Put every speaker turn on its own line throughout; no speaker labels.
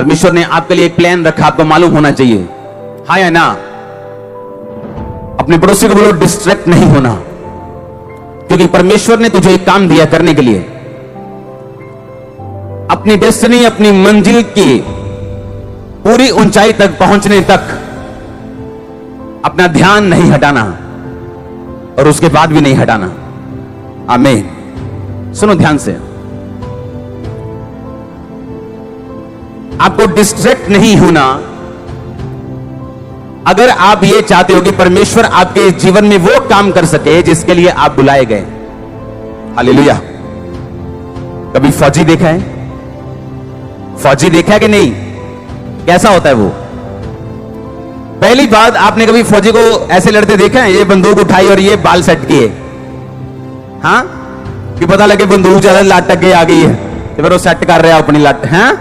परमेश्वर ने आपके लिए एक प्लान रखा, आपको मालूम होना चाहिए, हाँ या ना। अपने पड़ोसी को बोलो डिस्ट्रैक्ट नहीं होना, क्योंकि परमेश्वर ने तुझे एक काम दिया करने के लिए। अपनी डेस्टिनी, अपनी मंजिल की पूरी ऊंचाई तक पहुंचने तक अपना ध्यान नहीं हटाना और उसके बाद भी नहीं हटाना। आमीन। सुनो ध्यान से, आपको डिस्ट्रैक्ट नहीं होना अगर आप ये चाहते हो कि परमेश्वर आपके जीवन में वो काम कर सके जिसके लिए आप बुलाए गए। हालेलुया। कभी फौजी देखा है? फौजी देखा है कि नहीं? कैसा होता है वो? पहली बात, आपने कभी फौजी को ऐसे लड़ते देखा है? ये बंदूक उठाई और ये बाल सेट किए, हाँ, कि पता लगे बंदूक ज्यादा लाट के आ गई है तो फिर वो सेट कर रहा है अपनी लाट। हाँ,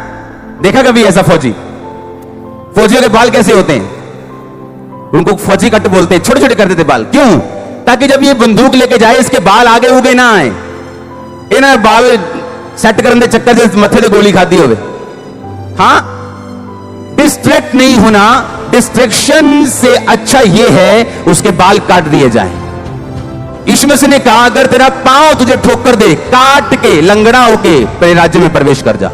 देखा कभी ऐसा फौजी? फौजियों के बाल कैसे होते हैं? उनको फौजी कट बोलते हैं, छोटे छोटे कर देते बाल। क्यों? ताकि जब ये बंदूक लेके जाए इसके बाल आगे उगे ना आए, इन्हें बाल सेट करने के चक्कर से मथे से गोली खाती होवे। हाँ, डिस्ट्रैक्ट नहीं होना। डिस्ट्रैक्शन से अच्छा यह है उसके बाल काट दिए जाएं। यीशु मसीह ने कहा अगर तेरा पांव तुझे ठोकर दे, काट के लंगड़ा होके तेरे राज्य में प्रवेश कर जा।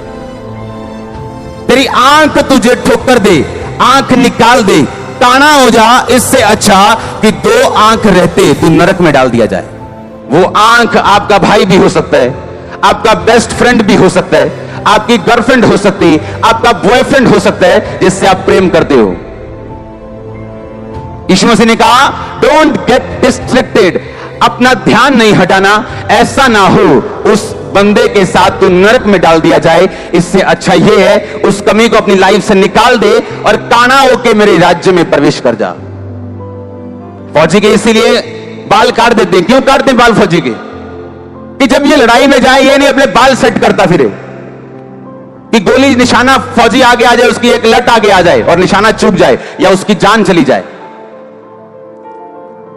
तेरी आंख तुझे ठोकर दे, आंख निकाल दे, काना हो जा, इससे अच्छा कि दो आंख रहते तू नरक में डाल दिया जाए। वो आंख आपका भाई भी हो सकता है, आपका बेस्ट फ्रेंड भी हो सकता है, आपकी गर्लफ्रेंड हो सकती है, आपका बॉयफ्रेंड हो सकता है जिससे आप प्रेम करते हो। यीशु मसीह ने कहा डोंट गेट डिस्ट्रैक्टेड, अपना ध्यान नहीं हटाना, ऐसा ना हो उस बंदे के साथ तू नरक में डाल दिया जाए। इससे अच्छा यह है उस कमी को अपनी लाइफ से निकाल दे और काना होके मेरे राज्य में प्रवेश कर जा। फौजी के इसीलिए बाल काट देते। क्यों काटते बाल फौजी के? कि जब ये लड़ाई में जाए ये नहीं अपने बाल सेट करता फिरे, कि गोली निशाना फौजी आगे आ जाए, उसकी एक लट आगे आ जाए और निशाना चूक जाए या उसकी जान चली जाए।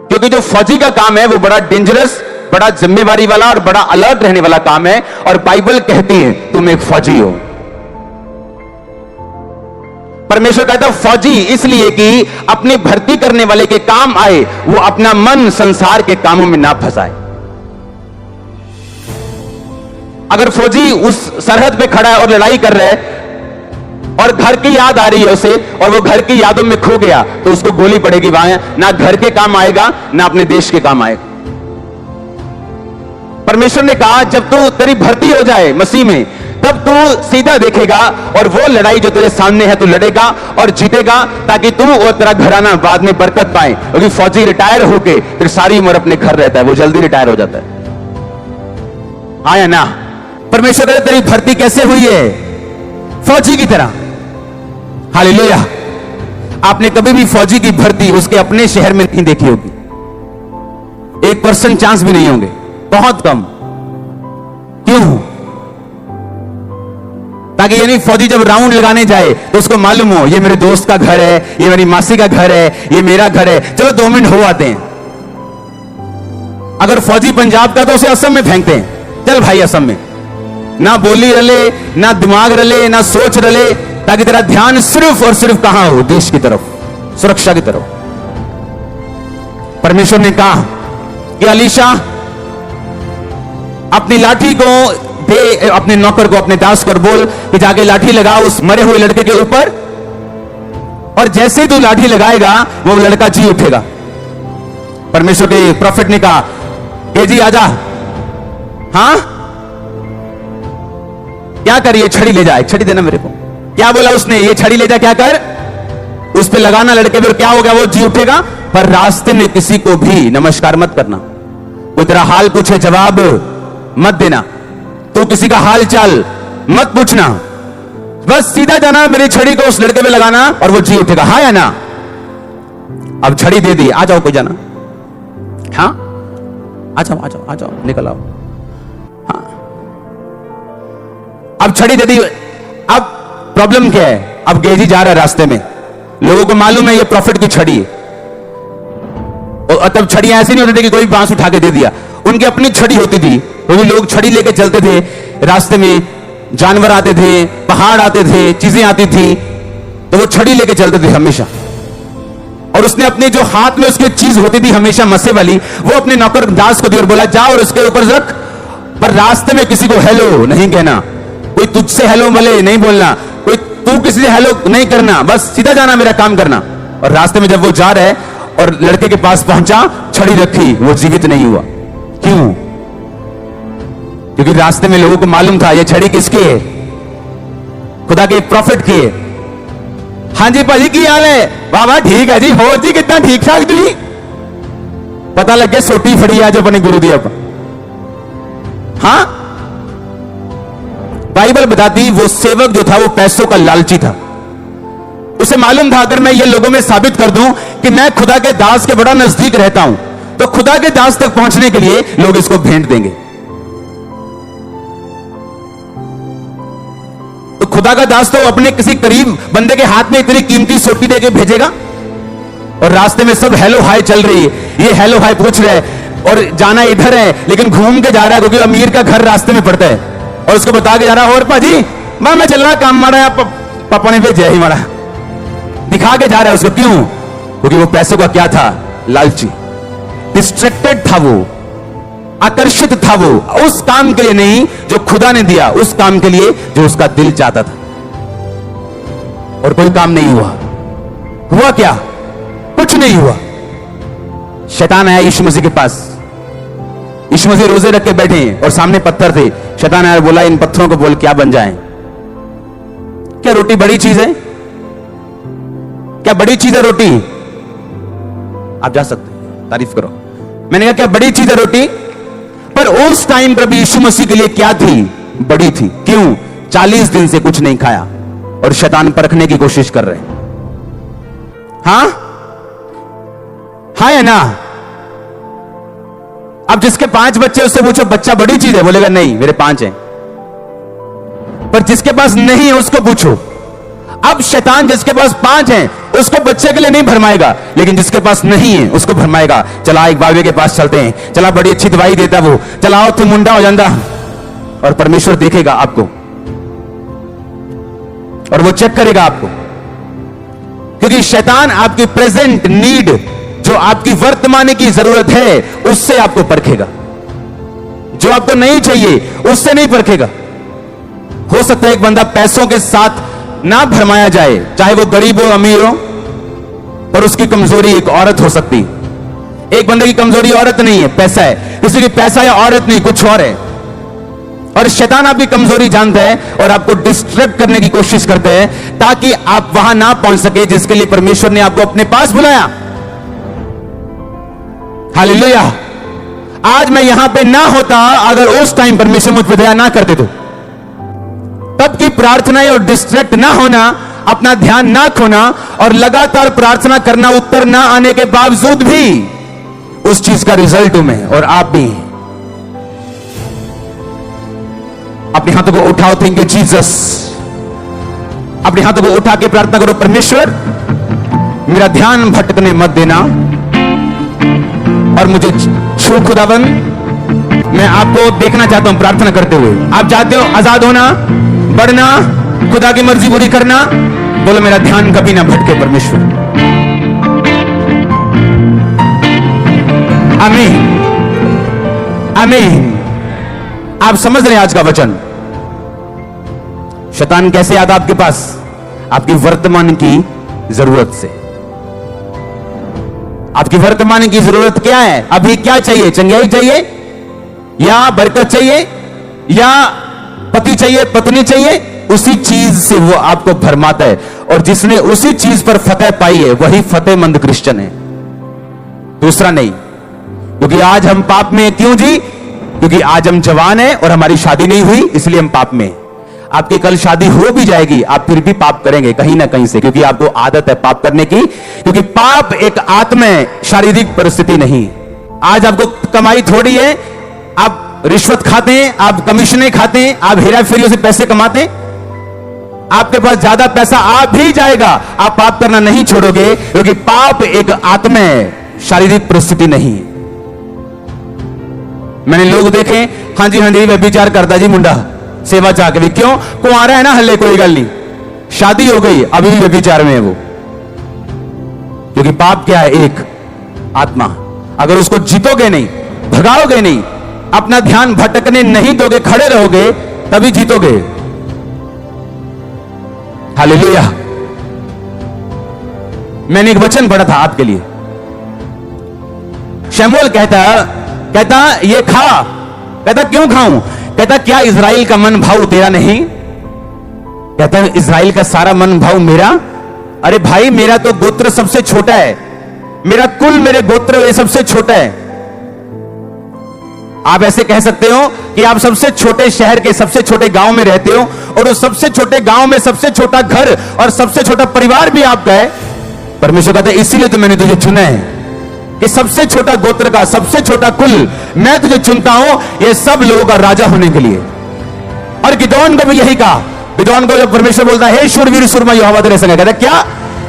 क्योंकि जो फौजी का काम है वो बड़ा डेंजरस, बड़ा जिम्मेवारी वाला और बड़ा अलर्ट रहने वाला काम है। और बाइबल कहती है तुम एक फौजी हो। परमेश्वर कहता है फौजी इसलिए कि अपनी भर्ती करने वाले के काम आए, वो अपना मन संसार के कामों में ना फंसाए। अगर फौजी उस सरहद पे खड़ा है और लड़ाई कर रहा है और घर की याद आ रही है उसे और वो घर की यादों में खो गया तो उसको गोली पड़ेगी, वहां ना घर के काम आएगा ना अपने देश के काम आएगा। परमेश्वर ने कहा जब तू तेरी भर्ती हो जाए मसीह में तब तू सीधा देखेगा और वो लड़ाई जो तेरे सामने है तू लड़ेगा और जीतेगा, ताकि तू और तेरा घराना बाद में बरकत पाए। क्योंकि फौजी रिटायर होके फिर सारी उम्र अपने घर रहता है, वो जल्दी रिटायर हो जाता है। हाँ या ना? परमेश्वर ने तेरी भर्ती कैसे हुई है? फौजी की तरह। हालेलुया। आपने कभी भी फौजी की भर्ती उसके अपने शहर में नहीं देखी होगी, 1% चांस भी नहीं होंगे, बहुत कम। क्यों? ताकि यानी फौजी जब राउंड लगाने जाए तो उसको मालूम हो ये मेरे दोस्त का घर है, ये मेरी मासी का घर है, ये मेरा घर है, चलो 2 मिनट हो आते हैं। अगर फौजी पंजाब का तो उसे असम में फेंकते हैं, चल भाई असम में। ना बोली रले, ना दिमाग रले, ना सोच रले, ताकि तेरा ध्यान सिर्फ और सिर्फ कहां हो? देश की तरफ, सुरक्षा की तरफ। परमेश्वर ने कहा कि अलीशा अपनी लाठी को दे, अपने नौकर को, अपने दास को बोल कि जाके लाठी लगा उस मरे हुए लड़के के ऊपर, और जैसे ही तू लाठी लगाएगा वो लड़का जी उठेगा। परमेश्वर के प्रॉफिट ने कहा कि जी आजा। हाँ, क्या करिए? छड़ी ले जाए, छड़ी देना मेरे को। क्या बोला उसने? ये छड़ी ले जा, क्या कर? उस पे लगाना लड़के पे। क्या हो गया? वो जी उठेगा। पर रास्ते में किसी को भी नमस्कार मत करना, कोई तेरा हाल पूछे जवाब मत देना, तो किसी का हाल चाल मत पूछना, बस सीधा जाना, मेरी छड़ी को उस लड़के पे लगाना और वो जी उठेगा। हाँ या ना? अब छड़ी दे दी, आ जाओ, कोई जाना। हाँ, आ जाओ, आ जाओ, आ जाओ, निकल आओ। हाँ, अब छड़ी दे दी। अब प्रॉब्लम क्या है? अब गेजी जा रहा है रास्ते में, लोगों को मालूम है ये प्रॉफिट की छड़ी है। और तब छड़ियां ऐसी नहीं होती थी कि कोई बांस उठा के दे दिया, उनकी अपनी छड़ी होती थी। वो भी लोग छड़ी लेके चलते थे रास्ते में, जानवर आते थे, पहाड़ आते थे, चीजें आती थी, तो वो छड़ी लेके चलते थे हमेशा। और उसने अपने जो हाथ में उसकी चीज होती थी हमेशा मसे वाली, वो अपने नौकर दास को दी और बोला जा और उसके ऊपर रख, पर रास्ते में किसी को हेलो नहीं कहना, कोई तुझसे हेलो भले नहीं बोलना, कोई तू किसी से हेलो नहीं करना, बस सीधा जाना, मेरा काम करना। और रास्ते में जब वो जा रहे और लड़के के पास पहुंचा, छड़ी रखी, वो जीवित नहीं हुआ। क्यों? क्योंकि रास्ते में लोगों को मालूम था ये छड़ी किसकी है, खुदा के प्रॉफिट की है। हाँ जी भाजी की हाल है? वाह वाह ठीक है जी, हो जी कितना ठीक ठाक जी। पता लग गया सोटी फड़ी आज अपने गुरु दी। अब हाँ, बाइबल बताती वो सेवक जो था वो पैसों का लालची था। उसे मालूम था अगर मैं ये लोगों में साबित कर दूं कि मैं खुदा के दास के बड़ा नजदीक रहता हूं, तो खुदा के दास तक पहुंचने के लिए लोग इसको भेंट देंगे। तो खुदा का दास तो अपने किसी करीब बंदे के हाथ में इतनी कीमती सोटी देके भेजेगा? और रास्ते में सब हेलो हाय चल रही है, ये हेलो हाय पूछ रहे हैं और जाना इधर है, लेकिन घूम के जा रहा है क्योंकि अमीर का घर रास्ते में पड़ता है, और उसको बता के जा रहा है और पाजी मैं चल रहा काम मारा, पापा ने भेजा ही मारा, दिखा के जा रहा है उसको। क्यों? क्योंकि वो पैसों का क्या था? लालची, डिस्ट्रैक्टेड था, वो आकर्षित था, वो उस काम के लिए नहीं जो खुदा ने दिया, उस काम के लिए जो उसका दिल चाहता था। और कोई काम नहीं हुआ। हुआ क्या? कुछ नहीं हुआ। शैतान आया यीशु मसीह के पास, यीशु मसीह रोजे रख के बैठे हैं और सामने पत्थर थे। शैतान आया, बोला इन पत्थरों को बोल क्या बन जाएं? क्या रोटी बड़ी चीज है? क्या बड़ी चीज है रोटी? आप जा सकते हैं, तारीफ करो। मैंने कहा क्या बड़ी चीज है रोटी? पर उस टाइम पर भी यीशु मसीह के लिए क्या थी? बड़ी थी। क्यों? 40 दिन से कुछ नहीं खाया और शैतान परखने की कोशिश कर रहे हैं। हाँ है ना? अब जिसके 5 बच्चे उससे पूछो बच्चा बड़ी चीज है, बोलेगा नहीं मेरे 5 हैं। पर जिसके पास नहीं है उसको पूछो। अब शैतान जिसके पास 5 हैं उसको बच्चे के लिए नहीं भरमाएगा, लेकिन जिसके पास नहीं है उसको भरमाएगा। चला एक बाबे के पास चलते हैं, चला बड़ी अच्छी दवाई देता वो, चलाओ तुम मुंडा हो जाता। और परमेश्वर देखेगा आपको और वो चेक करेगा आपको, क्योंकि शैतान आपकी प्रेजेंट नीड, जो आपकी वर्तमान की जरूरत है, उससे आपको परखेगा। जो आपको नहीं चाहिए उससे नहीं परखेगा। हो सकता है एक बंदा पैसों के साथ ना भरमाया जाए, चाहे वो गरीब हो अमीर हो, पर उसकी कमजोरी एक औरत हो सकती। एक बंदे की कमजोरी औरत नहीं है, पैसा है। किसी की पैसा या औरत नहीं, कुछ और है। और शैतान आपकी कमजोरी जानता है और आपको डिस्ट्रैक्ट करने की कोशिश करते हैं ताकि आप वहां ना पहुंच सके जिसके लिए परमेश्वर ने आपको अपने पास बुलाया। हालेलुया। आज मैं यहां पे ना होता अगर उस टाइम परमेश्वर मुझ पर दया ना करते तो। तब की प्रार्थना और डिस्ट्रैक्ट ना होना, अपना ध्यान ना खोना और लगातार प्रार्थना करना, उत्तर ना आने के बावजूद भी उस चीज का रिजल्ट हूं मैं और आप भी। अपने हाथों को उठाओ, थैंक यू जीसस। अपने हाथों को उठा के प्रार्थना करो, परमेश्वर मेरा ध्यान भटकने मत देना और मुझे छू खुदावन, मैं आपको देखना चाहता हूं प्रार्थना करते हुए। आप चाहते हो आजाद होना, बढ़ना, खुदा की मर्जी पूरी करना, बोलो मेरा ध्यान कभी ना भटके परमेश्वर। आमीन आमीन। आप समझ रहे हैं आज का वचन? शैतान कैसे आता आपके पास? आपकी वर्तमान की जरूरत से। आपकी वर्तमान की जरूरत क्या है? अभी क्या चाहिए? चंगाई चाहिए या बरकत चाहिए या पति चाहिए, पत्नी चाहिए? उसी चीज से वो आपको भरमाता है और जिसने उसी चीज पर फतेह पाई है वही फतेहमंद क्रिश्चियन है, दूसरा नहीं। क्योंकि आज हम पाप में क्यों जी? क्योंकि आज हम जवान हैं और हमारी शादी नहीं हुई, इसलिए हम पाप में। आपकी कल शादी हो भी जाएगी, आप फिर भी पाप करेंगे कहीं ना कहीं से, क्योंकि आपको आदत है पाप करने की। क्योंकि पाप एक आत्मा है, शारीरिक परिस्थिति नहीं। आज आपको कमाई थोड़ी है, आप रिश्वत खाते हैं, आप कमीशनें खाते हैं, आप हेरा फेरियों से पैसे कमाते हैं, आपके पास ज्यादा पैसा आ भी जाएगा, आप पाप करना नहीं छोड़ोगे, क्योंकि पाप एक आत्मा है, शारीरिक परिस्थिति नहीं। मैंने लोग देखे, हाँ जी व्यभिचार करता जी मुंडा, सेवा चाह के भी। क्यों? कुंवारा है ना, हल्ले, कोई गल नहीं, शादी हो गई, अभी भी व्यभिचार में है वो। क्योंकि पाप क्या है? एक आत्मा। अगर उसको जीतोगे नहीं, भगाओगे नहीं, अपना ध्यान भटकने नहीं दोगे, खड़े रहोगे, तभी जीतोगे। हालेलुया। मैंने एक वचन पढ़ा था आपके लिए। शमूएल कहता ये खा। कहता क्यों खाऊं? कहता क्या इज़राइल का मन भाव तेरा नहीं? कहता इज़राइल का सारा मन भाव मेरा। अरे भाई, मेरा तो गोत्र सबसे छोटा है, मेरा कुल, मेरे गोत्र ये सबसे छोटा है। आप ऐसे कह सकते हो कि आप सबसे छोटे शहर के सबसे छोटे गांव में रहते हो, और उस सबसे छोटे गांव में सबसे छोटा घर और सबसे छोटा परिवार भी आपका है। परमेश्वर कहता है इसीलिए तो मैंने तुझे चुना है कि सबसे छोटा गोत्र का, सबसे छोटा कुल मैं तुझे चुनता हूं, ये सब लोगों का राजा होने के लिए। और गिदोन को भी यही कहा। गिदोन को जब परमेश्वर बोलता है हे शूरवीर सूरमा यहोवा तेरे संग है, कहता क्या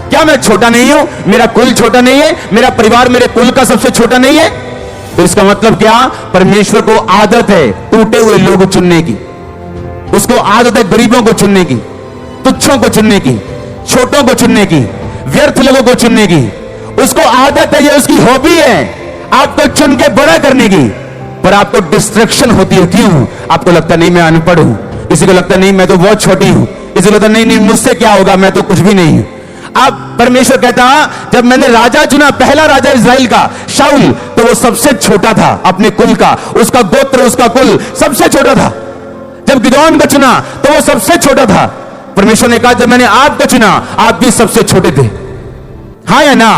क्या मैं छोटा नहीं हूं? मेरा कुल छोटा नहीं है? मेरा परिवार मेरे कुल का सबसे छोटा नहीं है? तो इसका मतलब क्या? परमेश्वर को आदत है टूटे हुए लोग चुनने की, उसको आदत है गरीबों को चुनने की, तुच्छों को चुनने की, छोटों को चुनने की, व्यर्थ लोगों को चुनने की। उसको आदत है, ये उसकी हॉबी है आपको चुन के बड़ा करने की। पर आपको डिस्ट्रैक्शन होती है। क्यों? आपको लगता नहीं मैं अनपढ़ हूं, किसी को लगता नहीं मैं तो बहुत छोटी हूं, किसी को लगता नहीं मुझसे क्या होगा, मैं तो कुछ भी नहीं हूं। अब परमेश्वर कहता जब मैंने राजा चुना, पहला राजा इज़राइल का शाऊल, तो वो सबसे छोटा था अपने कुल का, उसका गोत्र, उसका कुल सबसे छोटा था। जब गिदोन को चुना तो वो सबसे छोटा था। परमेश्वर ने कहा जब मैंने आपको चुना, आप भी सबसे छोटे थे। हाँ या ना?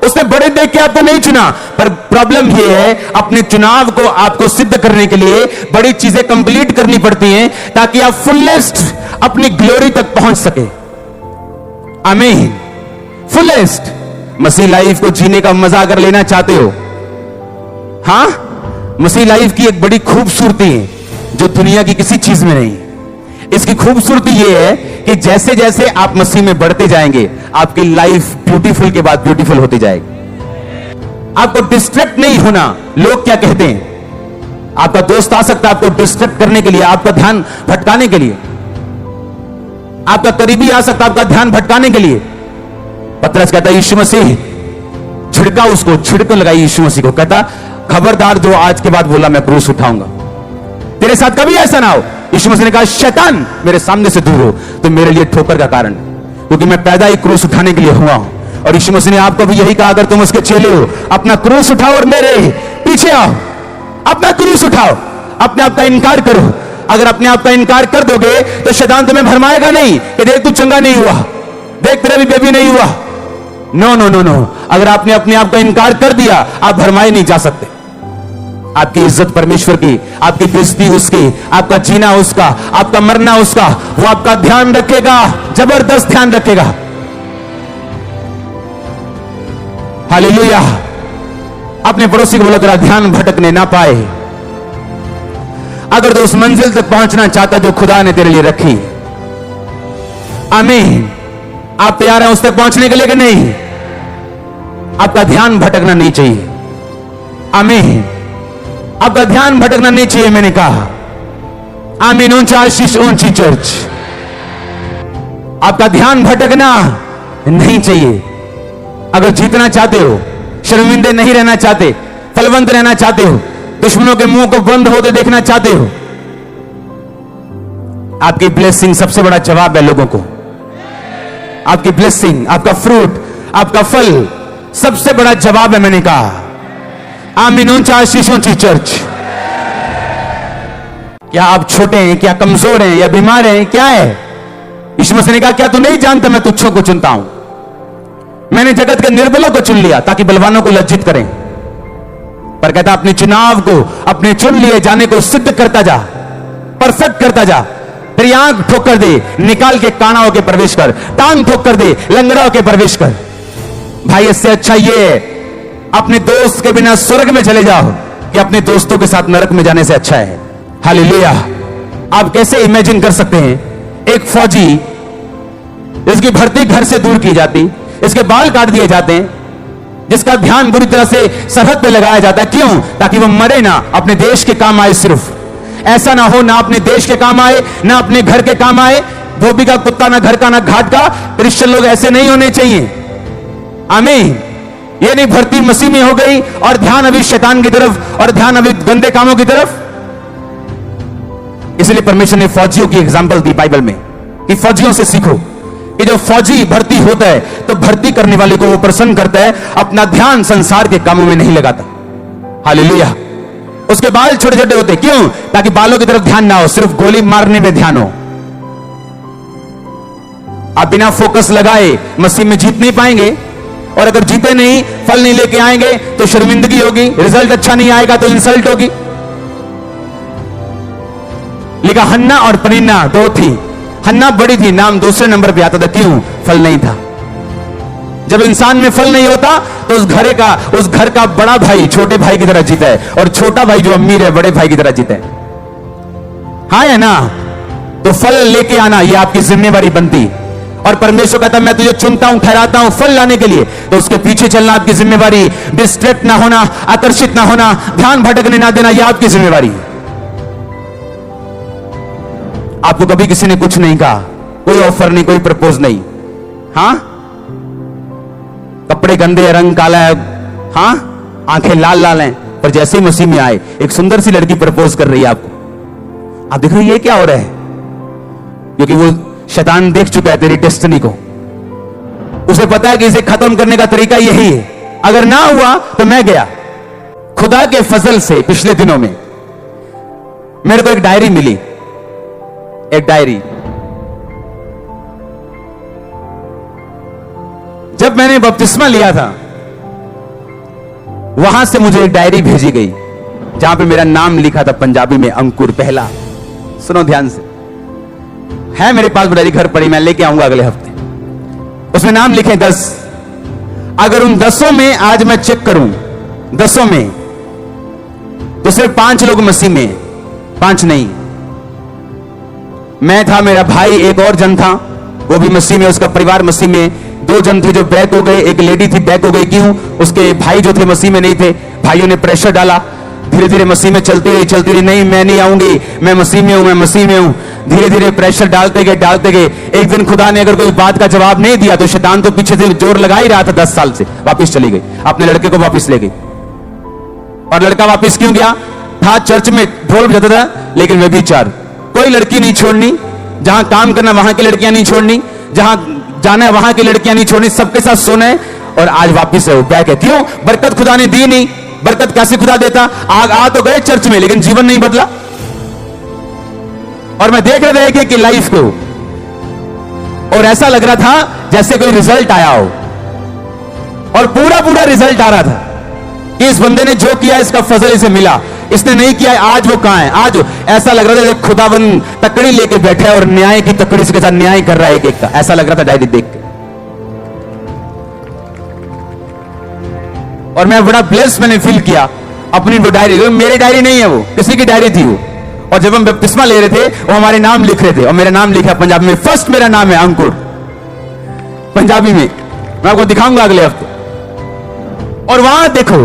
उसने बड़े देख के आपको नहीं चुना। पर प्रॉब्लम यह है, अपने चुनाव को आपको सिद्ध करने के लिए बड़ी चीजें कंप्लीट करनी पड़ती हैं ताकि आप फुलेस्ट अपनी ग्लोरी तक पहुंच सके। आमीन। फुलेस्ट मसीह लाइफ को जीने का मजा अगर लेना चाहते हो, हां, मसीह लाइफ की एक बड़ी खूबसूरती है जो दुनिया की किसी चीज में नहीं। इसकी खूबसूरती यह है कि जैसे जैसे आप मसीह में बढ़ते जाएंगे, आपकी लाइफ ब्यूटीफुल के बाद ब्यूटीफुल होती जाएगी। आपको डिस्ट्रैक्ट नहीं होना। लोग क्या कहते हैं? आपका दोस्त आ सकता है आपको डिस्ट्रैक्ट करने के लिए, आपका ध्यान भटकाने के लिए। आपका करीबी आ सकता है आपका ध्यान भटकाने के लिए। पतरस कहता यीशु मसीह, छिड़का उसको, छिड़क लगाई यीशु मसीह को। कहता खबरदार जो आज के बाद बोला मैं क्रूस उठाऊंगा, तेरे साथ कभी ऐसा ना हो। यीशु मसीह ने कहा शैतान मेरे सामने से दूर हो, तो मेरे लिए ठोकर का कारण, क्योंकि मैं पैदा ही क्रूस उठाने के लिए हुआ हूं। और यीशु मसीह ने आपको भी यही कहा, अगर तुम उसके चेले हो, अपना क्रूस उठाओ और मेरे पीछे आओ। अपना क्रूस उठाओ, अपने आप का इनकार करो। अगर अपने आप का इनकार कर दोगे तो शैतान तुम्हें भरमाएगा नहीं कि देख तू चंगा नहीं हुआ, देख तेरा भी बेबी नहीं हुआ। No no no no. अगर आपने अपने आप का इनकार कर दिया, आप भरमाए नहीं जा सकते। आपकी इज्जत परमेश्वर की, आपकी बेइज्जती उसकी, आपका जीना उसका, आपका मरना उसका। वो आपका ध्यान रखेगा, जबरदस्त ध्यान रखेगा। हालेलुया। अपने पड़ोसी को बोला तेरा ध्यान भटकने ना पाए। अगर तो उस मंजिल तक पहुंचना चाहता जो खुदा ने तेरे लिए रखी। आमीन। आप तैयार हैं उस तक पहुंचने के लिए कि नहीं? आपका ध्यान भटकना नहीं चाहिए। आमीन। आपका ध्यान भटकना नहीं चाहिए। मैंने कहा आमीन। ऊंचा आशीष, ऊंची चर्च। आपका ध्यान भटकना नहीं चाहिए। अगर जीतना चाहते हो, शर्मिंदे नहीं रहना चाहते, फलवंत रहना चाहते हो, दुश्मनों के मुंह को बंद होते देखना चाहते हो, आपकी ब्लेसिंग सबसे बड़ा जवाब है लोगों को। आपकी ब्लेसिंग, आपका फ्रूट, आपका फल सबसे बड़ा जवाब है। मैंने कहा आमीन। ऊंचा आशीष, ऊंची चर्च। क्या आप छोटे हैं, क्या कमजोर हैं, या बीमार हैं, क्या है? यीशु मसीह ने कहा क्या तू नहीं जानता मैं तुच्छों को चुनता हूं? मैंने जगत के निर्बलों को चुन लिया ताकि बलवानों को लज्जित करें। पर कहता अपने चुनाव को, अपने चुन लिए जाने को सिद्ध करता जा, परफेक्ट करता जा। तेरी आंख ठोक कर दे, निकाल के काना होकर प्रवेश कर। टांग ठोक कर दे, लंगड़ा होकर प्रवेश कर। भाई इससे अच्छा ये है अपने दोस्त के बिना स्वर्ग में चले जाओ कि अपने दोस्तों के साथ नरक में जाने से अच्छा है। हालेलुया। आप कैसे इमेजिन कर सकते हैं एक फौजी जिसकी भर्ती घर से दूर की जाती, इसके बाल काट दिए जाते हैं, जिसका ध्यान बुरी तरह से सरहद पे लगाया जाता है। क्यों? ताकि वो मरे ना, अपने देश के काम आए। सिर्फ ऐसा ना हो ना अपने देश के काम आए ना अपने घर के काम आए। धोबी का कुत्ता ना घर का ना घाट का। क्रिश्चियन लोग ऐसे नहीं होने चाहिए। आमीन। ये नहीं भर्ती मसीह में हो गई और ध्यान अभी शैतान की तरफ और ध्यान अभी गंदे कामों की तरफ। इसलिए परमेश्वर ने फौजियों की एग्जांपल दी बाइबल में कि फौजियों से सीखो कि जो फौजी भर्ती होता है तो भर्ती करने वाले को वो प्रसन्न करता है, अपना ध्यान संसार के कामों में नहीं लगाता। हालेलुया। उसके बाल छोटे छोटे होते, क्यों? ताकि बालों की तरफ ध्यान ना हो, सिर्फ गोली मारने पे ध्यान हो। आप बिना फोकस लगाए मसीह में जीत नहीं पाएंगे, और अगर जीते नहीं, फल नहीं लेके आएंगे तो शर्मिंदगी होगी, रिजल्ट अच्छा नहीं आएगा तो इंसल्ट होगी। लिखा हन्ना और पनिन्ना दो थी। हन्ना बड़ी थी, नाम दूसरे नंबर पे आता था, क्यों? फल नहीं था। जब इंसान में फल नहीं होता तो उस घर का बड़ा भाई छोटे भाई की तरह जीता है, और छोटा भाई जो अमीर है बड़े भाई की तरह जीता है। हाँ या ना? तो फल लेके आना यह आपकी जिम्मेवारी बनती। और परमेश्वर कहता मैं तुझे चुनता हूं, ठहराता हूं फल लाने के लिए, तो उसके पीछे चलना आपकी जिम्मेवारी। डिस्ट्रैक्ट ना होना, आकर्षित ना होना, ध्यान भटकने ना देना, यह आपकी जिम्मेवारी। आपको कभी किसी ने कुछ नहीं कहा, कोई ऑफर नहीं, कोई प्रपोज नहीं, हां कपड़े गंदे, रंग काला है, हां आंखें लाल लाल हैं, पर जैसे ही मसीह में आए एक सुंदर सी लड़की प्रपोज कर रही है आपको, आप देख रहे हैं ये क्या हो रहा है? क्योंकि वो शैतान देख चुका है तेरी डेस्टिनी को। उसे पता है कि इसे खत्म करने का तरीका यही है, अगर ना हुआ तो मैं गया। खुदा के फजल से पिछले दिनों में मेरे को एक डायरी मिली, एक डायरी। जब मैंने बपतिस्मा लिया था वहां से मुझे एक डायरी भेजी गई जहां पे मेरा नाम लिखा था पंजाबी में, अंकुर पहला। सुनो ध्यान से, है मेरे पास डायरी, घर पड़ी, मैं लेके आऊंगा अगले हफ्ते। उसमें नाम लिखे 10। अगर उन 10 में आज मैं चेक करूं, 10 में तो सिर्फ 5 लोग मसीह में, 5 नहीं। मैं था, मेरा भाई एक और जन था, वो भी मसीह में, उसका परिवार मसीह में। 2 जन थे जो बैक हो गए, एक लेडी थी बैक हो गई। क्यों? उसके भाई जो थे मसीह में नहीं थे, भाइयों ने प्रेशर डाला, धीरे धीरे मसीह में चलती रही, नहीं मैं नहीं आऊंगी, मैं मसीह में हूं, मैं मसीह में हूं। धीरे धीरे प्रेशर डालते गए। एक दिन खुदा ने अगर कोई बात का जवाब नहीं दिया तो शैतान तो पीछे से जोर लगा ही रहा था 10 साल से, वापस चली गई, अपने लड़के को वापस ले गई। और लड़का वापस क्यों गया? था चर्च में ढोल बजाता था, लेकिन वे भी 4, कोई लड़की नहीं छोड़नी, जहां काम करना वहां की लड़कियां नहीं छोड़नी, जहां जाना है वहां की लड़कियां नहीं छोड़नी, सबके साथ सोना है। और आज वापस है, वो बैक है। क्यों? बरकत खुदा ने दी नहीं। बरकत कैसे खुदा देता? आ तो गए चर्च में, लेकिन जीवन नहीं बदला। और मैं देख रहा था कि लाइफ को, और ऐसा लग रहा था जैसे कोई रिजल्ट आया हो, और पूरा रिजल्ट आ रहा था कि इस बंदे ने जो किया इसका फजल इसे मिला, इसने नहीं किया, आज वो कहां है? आज ऐसा लग रहा था खुदावन तकड़ी लेके बैठा है और न्याय की तकड़ी से न्याय कर रहा है एक का। ऐसा लग रहा था डायरी देख के। और मैं बड़ा ब्लेस्ड मैंने फील किया अपनी वो डायरी, मेरी डायरी नहीं है, वो किसी की डायरी थी वो। और जब हम बपतिस्मा ले रहे थे वो हमारे नाम लिख रहे थे, और मेरा नाम लिखा पंजाबी में, फर्स्ट मेरा नाम है अंकुर, पंजाबी में। मैं आपको दिखाऊंगा अगले हफ्ते। और वहां देखो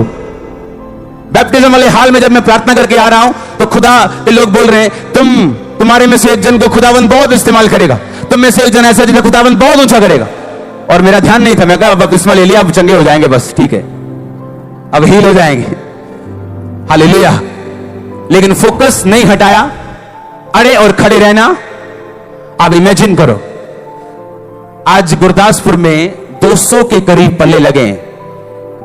बैप्टिज्म वाले हाल में जब मैं प्रार्थना करके आ रहा हूं तो खुदा के लोग बोल रहे हैं तुम्हारे में से एक जन को खुदावन बहुत इस्तेमाल करेगा, तुम में से एक जन ऐसा जिन्हें खुदावन बहुत ऊंचा करेगा। और मेरा ध्यान नहीं था, मैं कहा बपतिस्मा ले लिया, अब चंगे हो जाएंगे, बस ठीक है, अब हील हो जाएंगे, हालेलुया। लेकिन फोकस नहीं हटाया, अड़े और खड़े रहना। आप इमेजिन करो, आज गुरदासपुर में 200 के करीब पल्ले लगे हैं।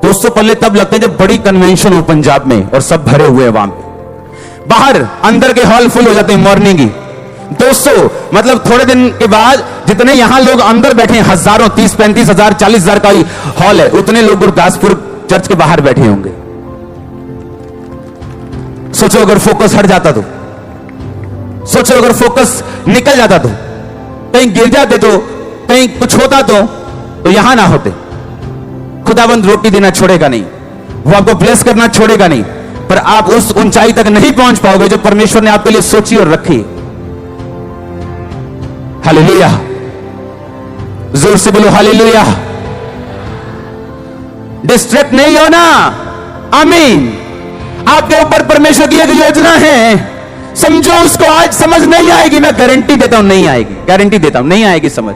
200 पल्ले तब लगते हैं जब बड़ी कन्वेंशन हो पंजाब में और सब भरे हुए हैं वहां पे। बाहर अंदर के हॉल फुल हो जाते हैं मॉर्निंग ही। 200 मतलब थोड़े दिन के बाद जितने यहां लोग अंदर बैठे हैं, हजारों, 30-35 हजार, 40 हजार का हॉल है, उतने लोग गुरदासपुर चर्च के बाहर बैठे होंगे। सोचो अगर फोकस हट जाता तो, सोचो अगर फोकस निकल जाता तो, कहीं गिर जाते तो, कहीं कुछ होता तो यहां ना होते। खुदाबंद रोटी देना छोड़ेगा नहीं, वो आपको ब्लेस करना छोड़ेगा नहीं, पर आप उस ऊंचाई तक नहीं पहुंच पाओगे जो परमेश्वर ने आपके लिए सोची और रखी। हालेलुया, जोर से बोलो हालेलुया। डिस्ट्रैक्ट नहीं होना। आमीन। आपके ऊपर परमेश्वर की एक योजना है समझो उसको आज समझ नहीं आएगी, मैं गारंटी देता हूं नहीं आएगी, गारंटी देता हूं नहीं आएगी समझ।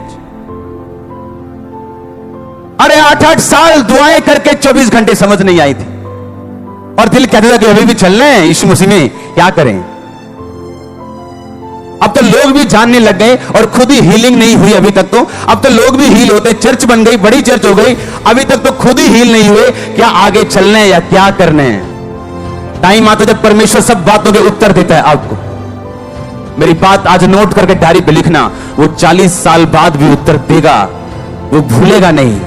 अरे 8-8 साल दुआएं करके 24 घंटे समझ नहीं आई थी, और दिल कहता था कि अभी भी चल रहे हैं यीशु मसीह में, क्या करें। अब तो लोग भी जानने लग गए, और खुद ही हीलिंग नहीं हुई अभी तक तो। अब तो लोग भी हील होते, चर्च बन गई, बड़ी चर्च हो गई, अभी तक तो खुद ही हील नहीं हुए। क्या आगे चलने या क्या करने हैं? टाइम आता जब परमेश्वर सब बातों के उत्तर देता है आपको। मेरी बात आज नोट करके डायरी पे लिखना, वो 40 साल बाद भी उत्तर देगा, वो भूलेगा नहीं।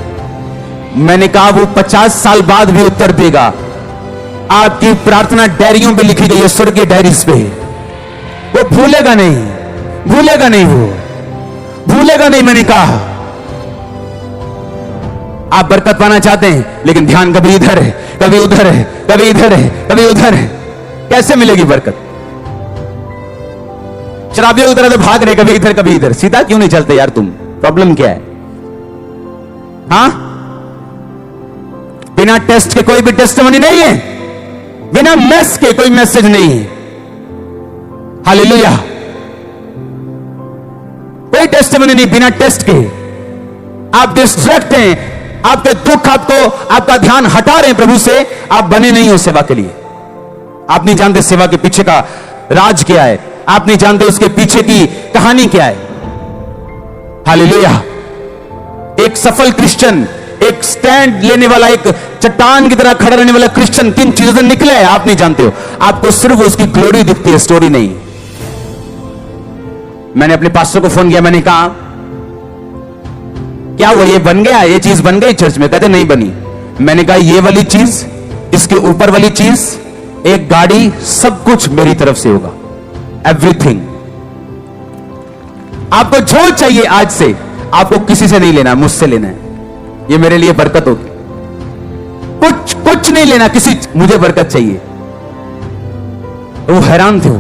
मैंने कहा वो 50 साल बाद भी उत्तर देगा। आपकी प्रार्थना डायरियों पे लिखी गई है, स्वर्गीय डायरीज पे, वो भूलेगा नहीं, भूलेगा नहीं, वो भूलेगा नहीं। मैंने कहा आप बरकत पाना चाहते हैं, लेकिन ध्यान कभी इधर है, कभी उधर है, कभी इधर है, कभी उधर है, कैसे मिलेगी बरकत? शराबियों की तरह तो भाग रहे, कभी इधर कभी इधर। सीधा क्यों नहीं चलते यार तुम? प्रॉब्लम क्या है? हाँ, बिना टेस्ट के कोई भी टेस्टिमनी नहीं है, बिना मैस के कोई मैसेज नहीं है। हालेलुया। कोई टेस्टिमनी नहीं बिना टेस्ट के। आप डिस्ट्रैक्ट हैं, आपके दुख आपको, आपका ध्यान हटा रहे हैं प्रभु से। आप बने नहीं हो सेवा के लिए। आप नहीं जानते सेवा के पीछे का राज क्या है, आप नहीं जानते उसके पीछे की कहानी क्या है। हालेलुया। एक सफल क्रिश्चियन, एक स्टैंड लेने वाला, एक चट्टान की तरह खड़ा रहने वाला क्रिश्चियन किन चीजों से निकला है आप नहीं जानते हो। आपको सिर्फ उसकी ग्लोरी दिखती है, स्टोरी नहीं। मैंने अपने पास्टर को फोन किया, मैंने कहा क्या वो ये बन गया, ये चीज बन गई चर्च में? कहते नहीं बनी। मैंने कहा ये वाली चीज, इसके ऊपर वाली चीज, एक गाड़ी, सब कुछ मेरी तरफ से होगा, एवरीथिंग। आपको जो चाहिए आज से, आपको किसी से नहीं लेना, मुझसे लेना है। ये मेरे लिए बरकत होगी। कुछ कुछ नहीं लेना किसी, मुझे बरकत चाहिए। वो हैरान थे,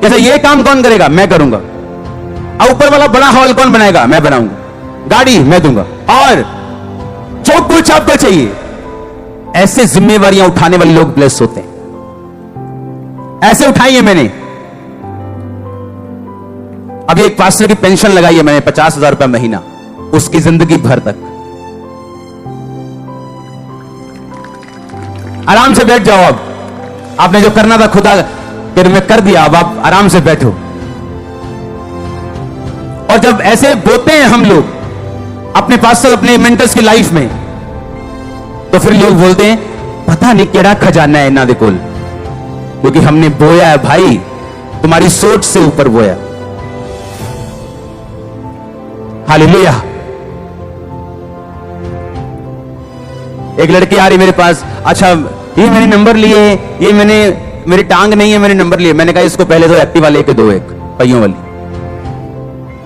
जैसे ये काम कौन करेगा? मैं करूंगा। और ऊपर वाला बड़ा हॉल कौन बनाएगा? मैं बनाऊंगा। गाड़ी मैं दूंगा, और जो कुछ आपको चाहिए। ऐसे जिम्मेवारियां उठाने वाले लोग ब्लेस होते हैं। ऐसे उठाई है मैंने। अभी एक पास्टर की पेंशन लगाई है मैंने, 50,000 रुपया महीना, उसकी जिंदगी भर तक। आराम से बैठ जाओ। अब आपने जो करना था खुदा फिर में कर दिया, अब आप आराम से बैठो। और जब ऐसे बोते हैं हम लोग अपने पास्टर, अपने मेंटर्स की लाइफ में, तो फिर लोग बोलते हैं पता नहीं केड़ा खजाना है इन्हां दे कोल, क्योंकि हमने बोया है भाई, तुम्हारी सोच से ऊपर बोया। हालेलुया। एक लड़की आ रही मेरे पास, अच्छा ये मैंने नंबर लिए, ये मैंने, मेरी टांग नहीं है, मैंने नंबर लिए। मैंने कहा इसको पहले तो एक्टिवा लेके दो, एक पहियों वाली।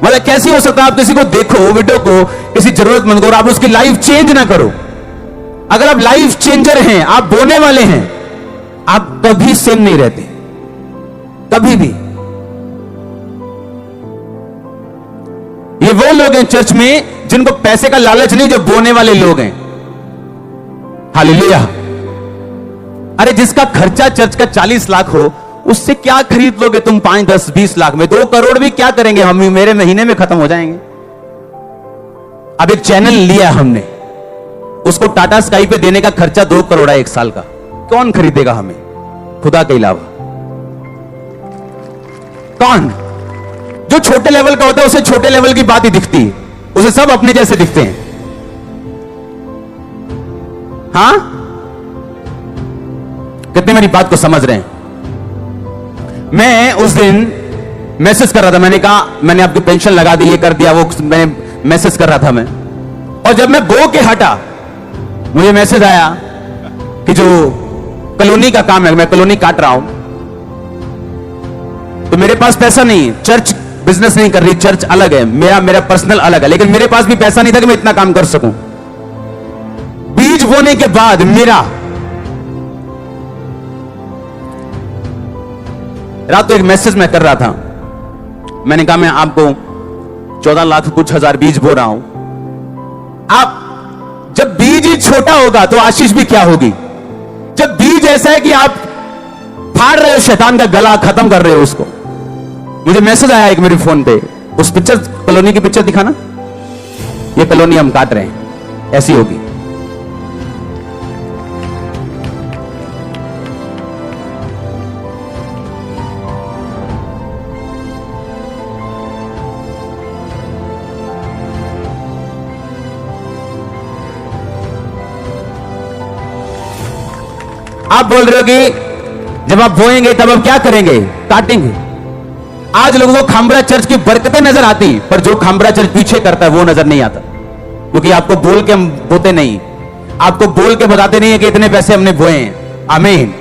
मतलब कैसे हो सकता है आप किसी को देखो, वीडियो को, किसी जरूरतमंद को, और आप उसकी लाइफ चेंज ना करो। अगर आप लाइफ चेंजर हैं, आप बोने वाले हैं, आप कभी सेम नहीं रहते, कभी भी। ये वो लोग हैं चर्च में जिनको पैसे का लालच नहीं, जो बोने वाले लोग हैं। हालेलुया। अरे जिसका खर्चा चर्च का 40 लाख हो, उससे क्या खरीद लोगे तुम 5, 10, 20 लाख में? 2 करोड़ भी क्या करेंगे हम, मेरे महीने में खत्म हो जाएंगे। अब एक चैनल लिया हमने, उसको टाटा स्काई पे देने का खर्चा 2 करोड़ है 1 साल का। कौन खरीदेगा हमें खुदा के अलावा? कौन? जो छोटे लेवल का होता है उसे छोटे लेवल की बात ही दिखती है, उसे सब अपने जैसे दिखते हैं। हाँ, कितने मेरी बात को समझ रहे हैं? मैं उस दिन मैसेज कर रहा था, मैंने कहा मैंने आपकी पेंशन लगा दी, ये कर दिया, वो मैंने मैसेज कर रहा था मैं। और जब मैं गो के हटा, मुझे मैसेज आया कि जो कॉलोनी का काम है, मैं कॉलोनी काट रहा हूं, तो मेरे पास पैसा नहीं है। चर्च बिजनेस नहीं कर रही, चर्च अलग है, मेरा पर्सनल अलग है, लेकिन मेरे पास भी पैसा नहीं था कि मैं इतना काम कर सकूं। बीज बोने के बाद मेरा रात को एक मैसेज मैं कर रहा था, मैंने कहा मैं आपको 14 लाख कुछ हजार बीज बो रहा हूं। आप जब बीज ही छोटा होगा तो आशीष भी क्या होगी? जब बीज ऐसा है कि आप फाड़ रहे हो शैतान का गला, खत्म कर रहे हो उसको। मुझे मैसेज आया एक मेरे फोन पे, उस पिक्चर कॉलोनी की पिक्चर दिखाना, ये कॉलोनी हम काट रहे हैं, ऐसी होगी। आप बोल रहे हो कि जब आप बोएंगे तब आप क्या करेंगे? काटेंगे। आज लोगों को खामरा चर्च की बरकतें नजर आती, पर जो खामरा चर्च पीछे करता है वो नजर नहीं आता, क्योंकि आपको बोल के हम बोते नहीं, आपको बोल के बताते नहीं है कि इतने पैसे हमने बोए हैं। आमीन।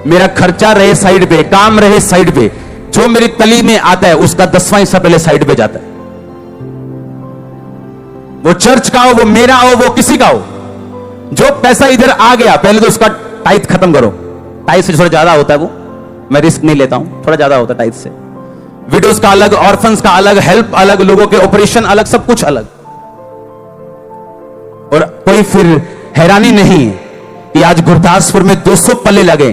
मेरा खर्चा रहे साइड पे, काम रहे साइड पे, जो मेरी तली में आता है उसका 10वां हिस्सा पहले साइड पे जाता है। वो चर्च का हो, वो मेरा हो, वो किसी का हो, जो पैसा इधर आ गया पहले तो उसका टाइट खत्म करो। टाइट से थोड़ा ज्यादा होता है वो, मैं रिस्क नहीं लेता हूं, थोड़ा ज्यादा होता है टाइट से। विडोज का अलग, ऑर्फन्स का अलग, हेल्प अलग, लोगों के ऑपरेशन अलग, सब कुछ अलग। और कोई फिर हैरानी नहीं कि आज गुरदासपुर में 200 पल्ले लगे,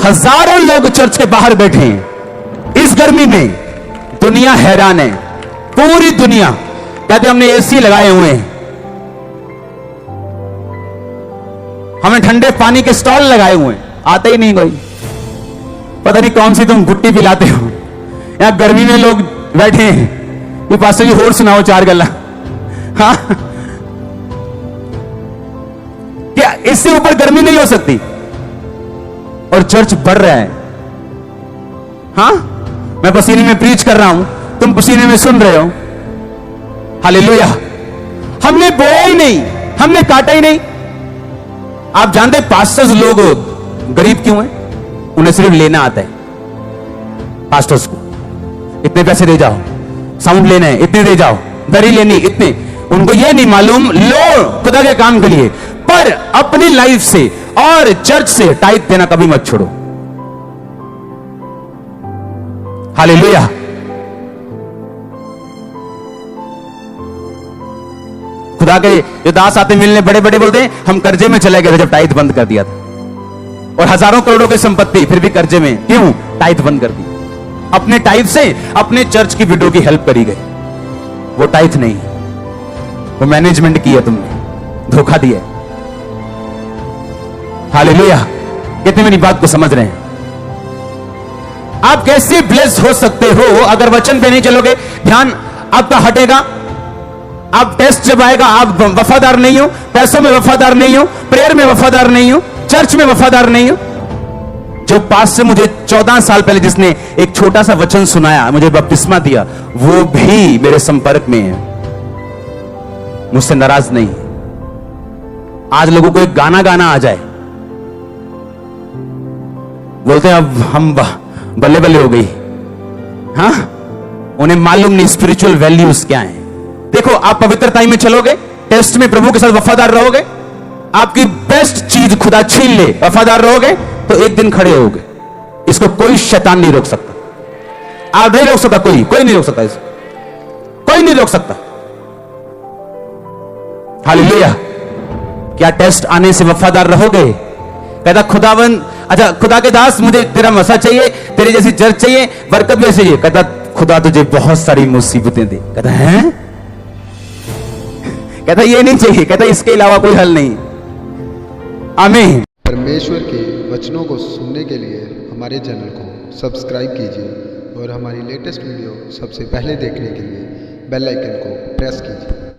हजारों लोग चर्च के बाहर बैठे हैं इस गर्मी में। दुनिया हैरान है, पूरी दुनिया। कहते हमने एसी लगाए हुए हैं, हमने ठंडे पानी के स्टॉल लगाए हुए हैं, आता ही नहीं कोई। पता नहीं कौन सी तुम गुट्टी पिलाते हो। यहां गर्मी में लोग बैठे हैं, ये पास जी होर सुनाओ 4 गल्ला। हाँ, क्या इससे ऊपर गर्मी नहीं हो सकती? और चर्च बढ़ रहा है। हाँ, मैं पसीने में प्रीच कर रहा हूं, तुम पसीने में सुन रहे हो। हालेलुया। हमने बोया ही नहीं, हमने काटा ही नहीं। आप जानते पास्टर्स लोग गरीब क्यों हैं? उन्हें सिर्फ लेना आता है। पास्टर्स को इतने पैसे दे जाओ, साउंड लेना है इतने दे जाओ, दरी लेनी इतने। उनको यह नहीं मालूम लो खुदा के काम के लिए, पर अपनी लाइफ से और चर्च से टाइट देना कभी मत छोड़ो। हालेलुया। खुदा के जो दास आते मिलने, बड़े बड़े बोलते हैं हम कर्जे में चले गए थे जब टाइट बंद कर दिया था, और हजारों करोड़ों की संपत्ति फिर भी कर्जे में। क्यों? टाइट बंद कर दी। अपने टाइट से अपने चर्च की विडो की हेल्प करी गई। वो टाइट नहीं, वो मैनेजमेंट की है, तुमने धोखा दिया। हालेलुया। कितने मेरी बात को समझ रहे हैं? आप कैसे ब्लेस्ड हो सकते हो अगर वचन पे नहीं चलोगे? ध्यान आपका हटेगा। आप टेस्ट जब आएगा, आप वफादार नहीं हो, पैसों में वफादार नहीं हो, प्रेयर में वफादार नहीं हो, चर्च में वफादार नहीं हो। जो पास से मुझे 14 साल पहले जिसने एक छोटा सा वचन सुनाया, मुझे बपतिस्मा दिया, वो भी मेरे संपर्क में है, मुझसे नाराज नहीं। आज लोगों को एक गाना गाना आ जाए, बोलते हैं अब हम बल्ले बल्ले हो गई। हाँ, उन्हें मालूम नहीं स्पिरिचुअल वैल्यूज क्या है। देखो, आप पवित्रता में चलोगे, टेस्ट में प्रभु के साथ वफादार रहोगे, आपकी बेस्ट चीज खुदा छीन ले, वफादार रहोगे तो एक दिन खड़े होगे। इसको कोई शैतान नहीं रोक सकता। आप नहीं रोक सकता, कोई नहीं रोक सकता, इसको कोई नहीं रोक सकता। हालेलुया। क्या टेस्ट आने से वफादार रहोगे? कहता खुदावन, अच्छा खुदा के दास, मुझे तेरा मसा चाहिए, तेरे जैसी चर्च चाहिए, बरकत भी चाहिए। कहता खुदा तुझे बहुत सारी मुसीबतें दे। कहता है, कहता ये नहीं चाहिए, कहता इसके अलावा कोई हल नहीं। आमीन।
परमेश्वर के वचनों को सुनने के लिए हमारे चैनल को सब्सक्राइब कीजिए और हमारी लेटेस्ट वीडियो सबसे पहले देखने के लिए बेल आइकन को प्रेस कीजिए।